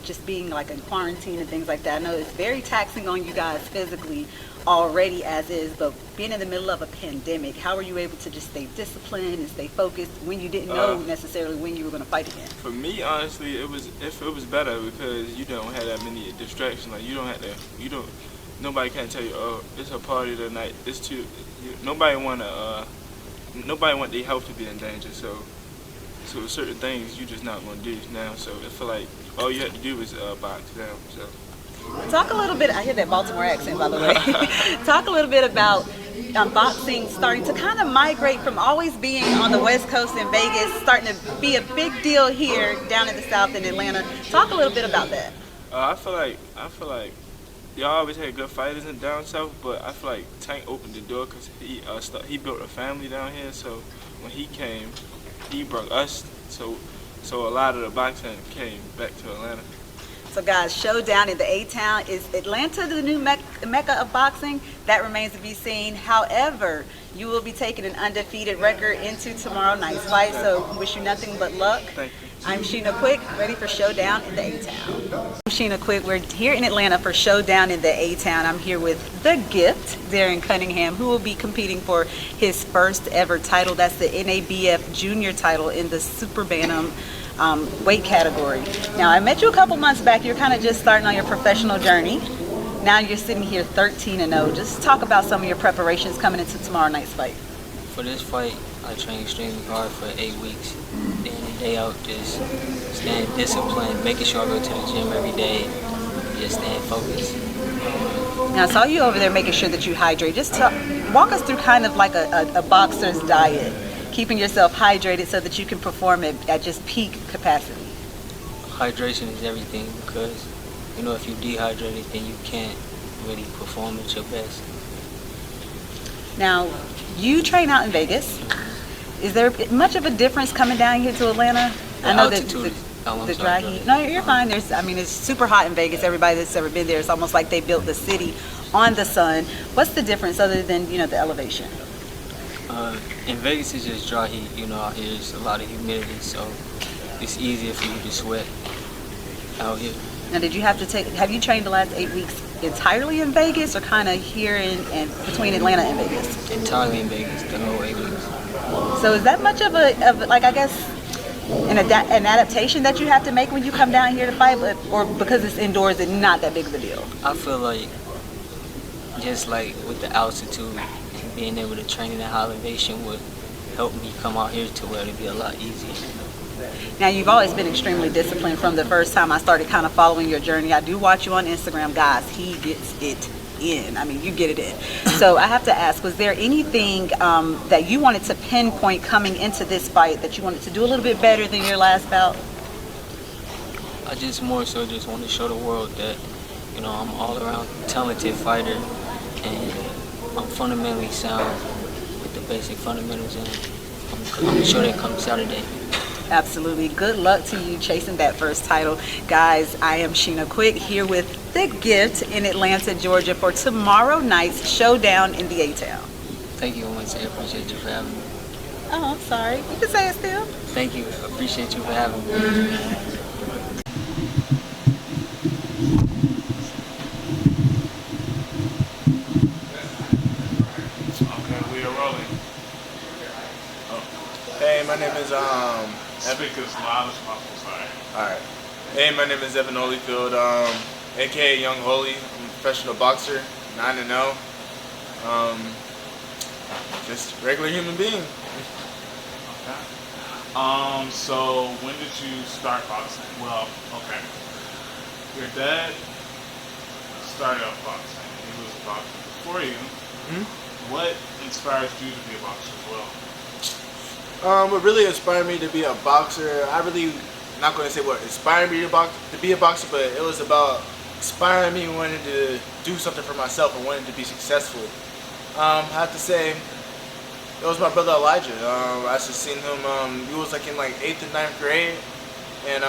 just being like in quarantine and things like that? I know it's very taxing on you guys physically already as is, but being in the middle of a pandemic, how were you able to just stay disciplined and stay focused when you didn't know necessarily when you were going to fight again? For me, honestly, it was better because you don't have that many distractions. Like nobody can tell you, oh, it's a party tonight. It's too. Nobody want their health to be in danger. So certain things you just not gonna do now. So I feel like all you had to do was box down. So. Talk a little bit, I hear that Baltimore accent, by the way. Talk a little bit about boxing starting to kind of migrate from always being on the West Coast in Vegas, starting to be a big deal here down in the South in Atlanta. Talk a little bit about that. I feel like y'all always had good fighters in down south, but I feel like Tank opened the door because he built a family down here. So when he came, he brought us. So a lot of the boxing came back to Atlanta. So guys, Showdown in the A-Town. Is Atlanta the new mecca of boxing? That remains to be seen. However, you will be taking an undefeated record into tomorrow night's fight, so wish you nothing but luck. Thank you. I'm Sheena Quick, ready for Showdown in the A-Town. I'm Sheena Quick. We're here in Atlanta for Showdown in the A-Town. I'm here with the Gift, Darren Cunningham, who will be competing for his first ever title. That's the NABF junior title in the super bantam weight category. Now, I met you a couple months back. You're kind of just starting on your professional journey. Now you're sitting here 13-0. Just talk about some of your preparations coming into tomorrow night's fight. For this fight, I trained extremely hard for 8 weeks. Day in and day out, just staying disciplined, making sure I go to the gym every day, just staying focused. Now, I saw you over there making sure that you hydrate. Just walk us through kind of like a boxer's diet, keeping yourself hydrated so that you can perform at just peak capacity. Hydration is everything because, you know, if you dehydrated, then you can't really perform at your best. Now, you train out in Vegas. Is there much of a difference coming down here to Atlanta? The I know altitude, that the dry heat. No, you're fine. It's super hot in Vegas. Everybody that's ever been there, it's almost like they built the city on the sun. What's the difference other than, you know, the elevation? In Vegas, it's just dry heat. You know, out here it's a lot of humidity, so it's easier for you to sweat out here. Now, have you trained the last 8 weeks entirely in Vegas or kind of here and between Atlanta and Vegas? Entirely in Vegas, the whole 8 weeks. So is that much of like, I guess, an adaptation that you have to make when you come down here to fight, or because it's indoors and not that big of a deal? I feel like just like with the altitude and being able to train in a high elevation would help me come out here to where it'd be a lot easier. Now, you've always been extremely disciplined from the first time I started kind of following your journey. I do watch you on Instagram, guys. He gets it in. I mean, you get it in. So I have to ask, was there anything that you wanted to pinpoint coming into this fight that you wanted to do a little bit better than your last bout? I just more so just want to show the world that, you know, I'm all around talented fighter and I'm fundamentally sound with the basic fundamentals, and I'm sure that comes Saturday. Absolutely. Good luck to you chasing that first title. Guys, I am Sheena Quick here with The Gift in Atlanta, Georgia for tomorrow night's showdown in the A-Town. Thank you, I want to say I appreciate you for having me. Oh, I'm sorry. You can say it still. Thank you. I appreciate you for having me. Hey, my name is Evan. Alright. Hey, my name is Evan Holyfield, aka Young Holy. I'm a professional boxer, 9-0. Just regular human being. Okay. So when did you start boxing? Well, okay. Your dad started out boxing. He was a boxer before you. Mm-hmm. What inspires you to be a boxer as well? What really inspired me to be a boxer, I really not going to say what inspired me to be a boxer, but it was about inspiring me wanting to do something for myself and wanting to be successful. I have to say, it was my brother Elijah. I just seen him, he was like in like 8th and 9th grade, and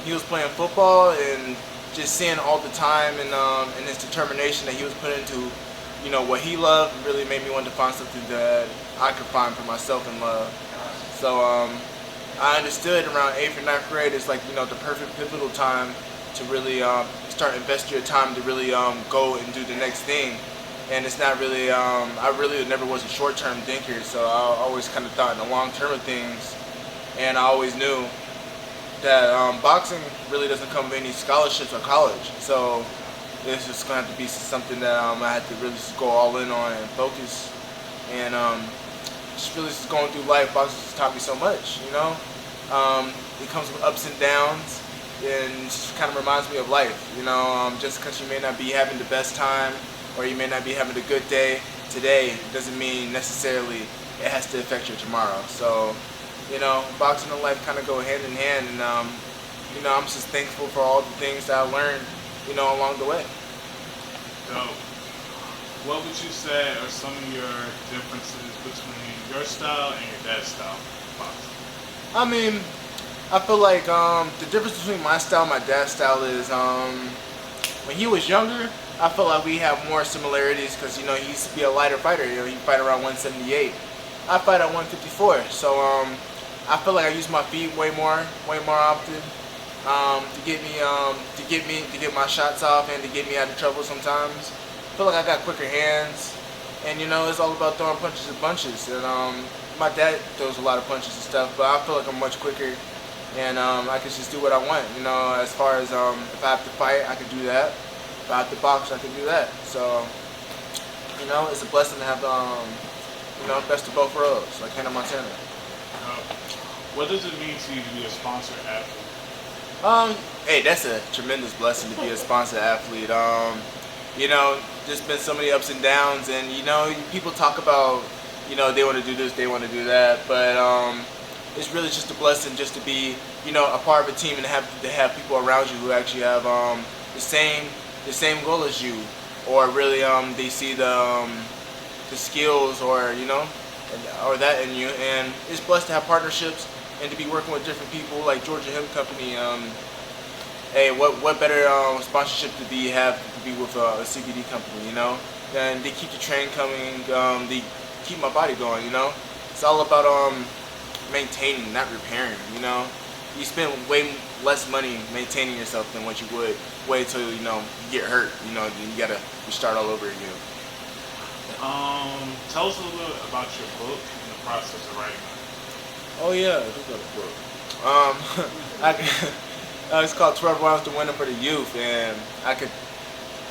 he was playing football, and just seeing all the time and his determination that he was put into, you know, what he loved really made me want to find something that I could find for myself and love. So I understood around 8th or 9th grade is like, you know, the perfect pivotal time to really start investing your time to really go and do the next thing. And it's not really, I really never was a short-term thinker, so I always kind of thought in the long term of things. And I always knew that boxing really doesn't come with any scholarships or college. So it's just going to have to be something that I had to really just go all in on and focus. And just really just going through life, boxing just taught me so much, you know? It comes with ups and downs, and it just kind of reminds me of life, you know? Just because you may not be having the best time, or you may not be having a good day today, doesn't mean necessarily it has to affect your tomorrow. So, you know, boxing and life kind of go hand in hand, and you know, I'm just thankful for all the things that I learned, you know, along the way. Dope. What would you say are some of your differences between your style and your dad's style of boxing? I mean, I feel like the difference between my style and my dad's style is when he was younger, I feel like we have more similarities because, you know, he used to be a lighter fighter. You know, he fight around 178. I fight at 154. So I feel like I use my feet way more often to get my shots off and to get me out of trouble sometimes. I feel like I got quicker hands, and you know, it's all about throwing punches and bunches. And my dad throws a lot of punches and stuff, but I feel like I'm much quicker, and I can just do what I want. You know, as far as if I have to fight, I can do that. If I have to box, I can do that. So, you know, it's a blessing to have you know, best of both worlds, like Hannah Montana. What does it mean to you to be a sponsored athlete? Hey, that's a tremendous blessing to be a sponsored athlete. You know, there's been so many ups and downs, and you know, people talk about, you know, they want to do this, they want to do that, but it's really just a blessing just to be, you know, a part of a team and to have people around you who actually have the same goal as you, or really they see the skills, or you know, or that in you, and it's blessed to have partnerships and to be working with different people like Georgia Hemp Company. Hey, what better sponsorship to be with a CBD company, you know? And they keep the train coming, they keep my body going, you know? It's all about maintaining, not repairing, you know? You spend way less money maintaining yourself than what you would wait till, you know, you get hurt, you know, then you gotta start all over again. Tell us a little bit about your book and the process of writing it. Oh yeah, I got a book. It's called 12 Rounds to Win It for the Youth, and I could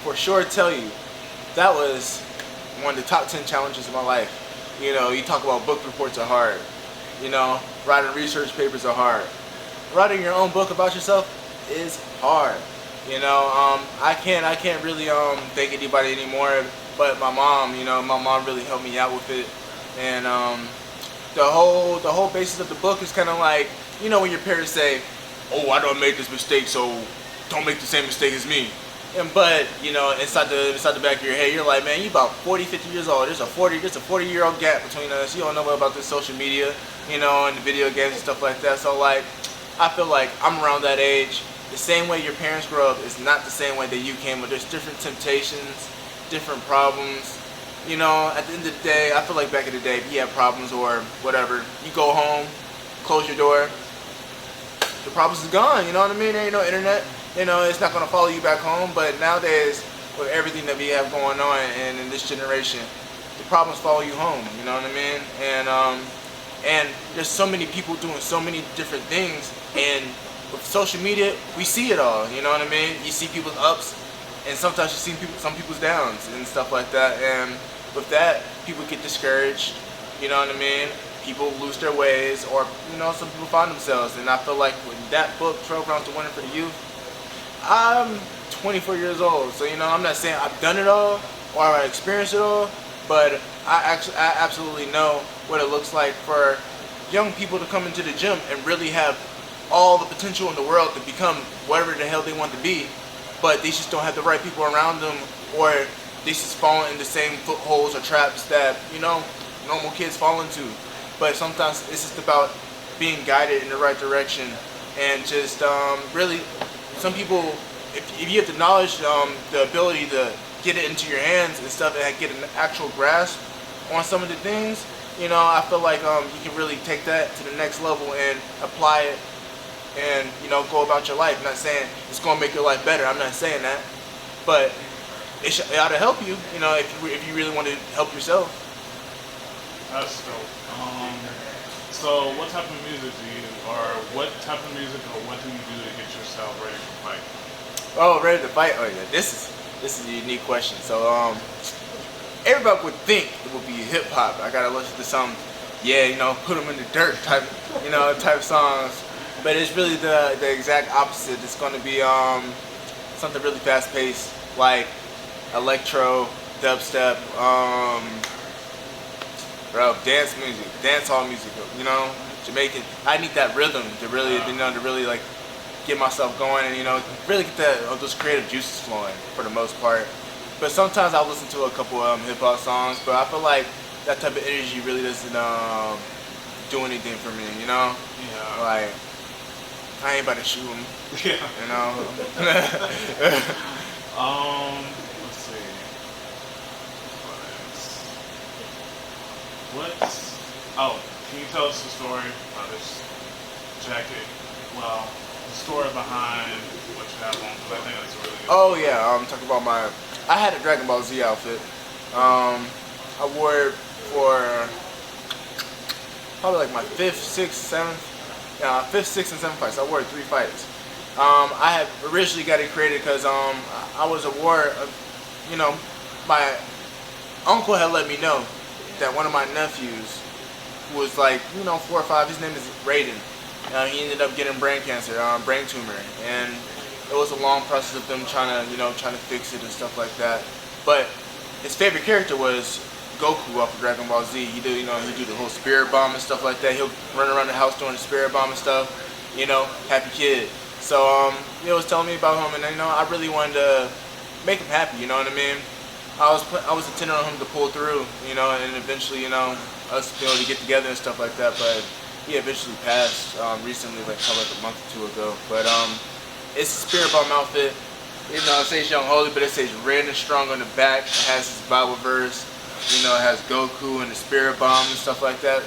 for sure tell you that was one of the top 10 challenges of my life. You know, you talk about book reports are hard. You know, writing research papers are hard. Writing your own book about yourself is hard. You know, I can't really thank anybody anymore, but my mom. You know, my mom really helped me out with it, and the whole basis of the book is kind of like, you know, when your parents say, "Oh, I don't make this mistake, so don't make the same mistake as me." But you know, inside the back of your head, you're like, man, you about 40, 50 years old. There's a 40-year-old gap between us. You don't know about this social media, you know, and the video games and stuff like that. So like, I feel like I'm around that age. The same way your parents grew up is not the same way that you came up. There's different temptations, different problems. You know, at the end of the day, I feel like back in the day, if you had problems or whatever, you go home, close your door, the problems is gone. You know what I mean? There ain't no internet. You know, it's not going to follow you back home. But nowadays, with everything that we have going on and in this generation, the problems follow you home. You know what I mean? And there's so many people doing so many different things. And with social media, we see it all. You know what I mean? You see people's ups, and sometimes you see some people's downs and stuff like that. And with that, people get discouraged. You know what I mean? People lose their ways, or you know, some people find themselves. And I feel like with that book, 12 Rounds to Winning for the Youth, I'm 24 years old, so you know, I'm not saying I've done it all or I've experienced it all, but I absolutely know what it looks like for young people to come into the gym and really have all the potential in the world to become whatever the hell they want to be, but they just don't have the right people around them, or they just fall in the same footholes or traps that, you know, normal kids fall into. But sometimes it's just about being guided in the right direction, and just really, some people, if you have the knowledge, the ability to get it into your hands and stuff, and get an actual grasp on some of the things, you know, I feel like you can really take that to the next level and apply it, and you know, go about your life. I'm not saying it's going to make your life better. I'm not saying that, but it ought to help you. You know, if you really want to help yourself. That's dope. So what type of music do you, or what type of music, or what do you do to get yourself ready to fight? Oh, ready to fight? Oh yeah, this is a unique question. So everybody would think it would be hip hop. I gotta listen to some, yeah, you know, put them in the dirt type, you know, type songs. But it's really the exact opposite. It's gonna be something really fast paced, like electro, dubstep, dance music, dancehall music, you know, Jamaican. I need that rhythm to really, you know, to really like get myself going, and you know, really get those creative juices flowing for the most part. But sometimes I'll listen to a couple hip hop songs, but I feel like that type of energy really doesn't do anything for me, you know? Yeah. Like, I ain't about to shoot him. Yeah. You know? Let's see. Can you tell us the story about this jacket? Well, the story behind what you have on, because I think that's really good. Oh yeah, talking about I had a Dragon Ball Z outfit. I wore it for probably like my 5th, 6th, 7th fights. I wore it 3 fights. I had originally got it created because I was a war, you know, my uncle had let me know that one of my nephews was like, you know, 4 or 5, his name is Raiden. He ended up getting brain cancer, brain tumor, and it was a long process of them trying to fix it and stuff like that. But his favorite character was Goku off of Dragon Ball Z. He do the whole spirit bomb and stuff like that. He'll run around the house doing the spirit bomb and stuff. You know, happy kid. So he was telling me about him, and you know, I really wanted to make him happy. You know what I mean? I was intending on him to pull through. You know, and eventually, you know, us be able to get together and stuff like that. But he eventually passed recently, probably like a month or 2 ago. But it's a spirit bomb outfit. You know, it says Young Holy, but it says Red and Strong on the back. It has his Bible verse. You know, it has Goku and the spirit bomb and stuff like that.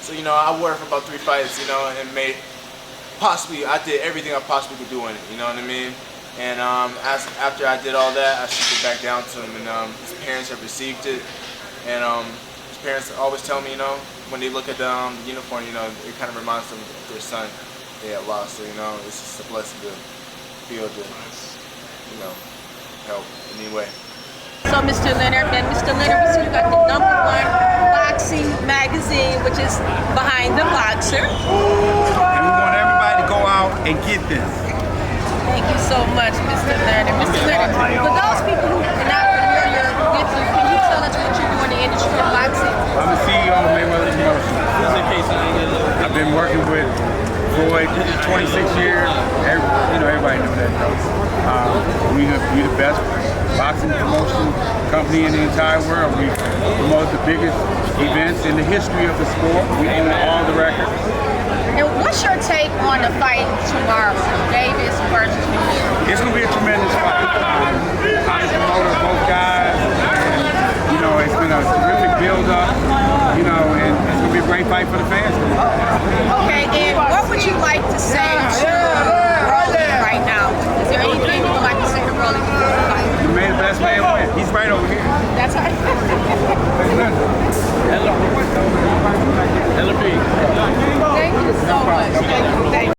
So, you know, I wore it for about 3 fights, you know, and I did everything I possibly could do in it, you know what I mean? And after I did all that, I shipped it back down to him, and his parents have received it. And his parents always tell me, you know, when they look at the uniform, you know, it kind of reminds them of their son they had lost. So, you know, it's just a blessing to be able to, you know, help in any way. also Mr. Leonard. And Mr. Leonard, we see you got the #1 boxing magazine, which is Behind the Boxer. And we want everybody to go out and get this. Thank you so much, Mr. Leonard. Mr. Leonard, for those people who are not familiar with you, can you tell us what you do in the industry of boxing? I'm the CEO of Mayweather Promotions. I've been working with Floyd 26 years. Everybody knows that, though. We're the best boxing promotion company in the entire world. We promote the biggest events in the history of the sport. We own all the records. And what's your take on the fight tomorrow, Davis versus Lemieux? It's going to be a tremendous fight. I'm the promoter of both guys. And, it's been a terrific build-up, and it's going to be a great fight for the fans. Okay, and what would you like to say to Rolly right now? Is there anything you would like to say to Rolly before the fight? May the best man win. He's right over here. That's right. Hello. Thank you so much. Thank you.